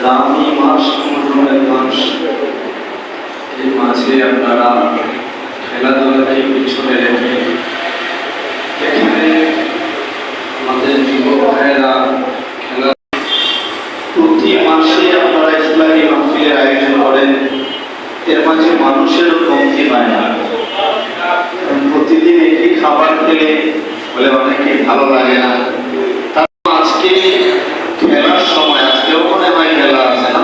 দামি মাস, মহরমের মাস, এই মাঝে আপনারা খেলাধুলাকে পিছনে রেখে এখানে আমাদের যুবক ভাইয়েরা খেলা প্রতি মাসে আপনারা ইসলামী মাহফিলের আয়োজন করেন। এর মাঝে মানুষেরও কমতি হয় না। প্রতিদিন একই খাবার খেলে বলে অনেকে ভালো লাগে না। আজকে খেলার সময়, আজকেও মনে হয় খেলা আছে না,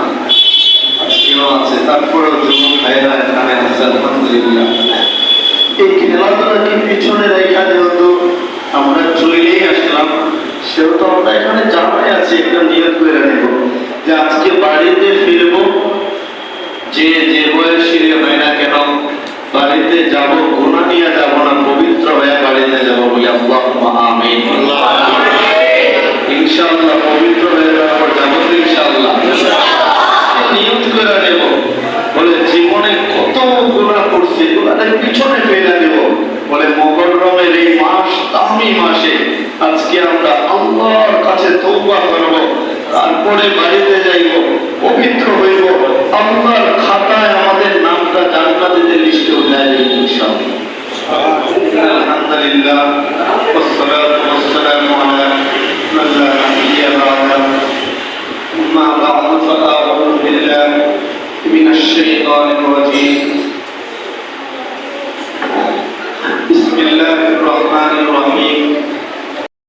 আজকেও আছে, তারপরেও যুবক ভাইয়েরা এখানে আছে আলহামদুলিল্লাহ। এই খেলাধুলাকে পিছনে রেখা যেহেতু আমরা চলেই আসলাম, সেহেতু আমরা এখানে জানাই আছি, একটা নিয়ত করে নেব যে আজকে বাড়িতে ফিরবো, যে বয়সী হয় না কেন বাড়িতে যাব, গুনাহ নিয়ে যাব না, পবিত্র হয়ে বাড়িতে যাব বলে আল্লাহুম্মা আমিন। ইনশাআল্লাহ পবিত্র হয়ে যাওয়ার পর যাব ইনশাআল্লাহ। নিয়ত করে নেব বলে জীবনে কত গুনাহ করছি, গুনাহের পিছনে ফেলে দেব বলে মুহররমের এই মাস, দামি মাসে আজকে আমরা আল্লাহর কাছে তওবা করব, তারপরে বাড়িতে যাইব, পবিত্র হইব, আল্লাহর খাতায় আমাদের নামটা জান্নাতের লিস্টে উঠায় দেব ইনশাআল্লাহ। আলহামদুলিল্লাহ, ওয়াসসালাতু ওয়াসসালামু আলা মান লা নাবিয়্যা বা'দা, আম্মা বা'দু, ফাআউযু বিল্লাহি মিনাশ শাইতানির রাজীম।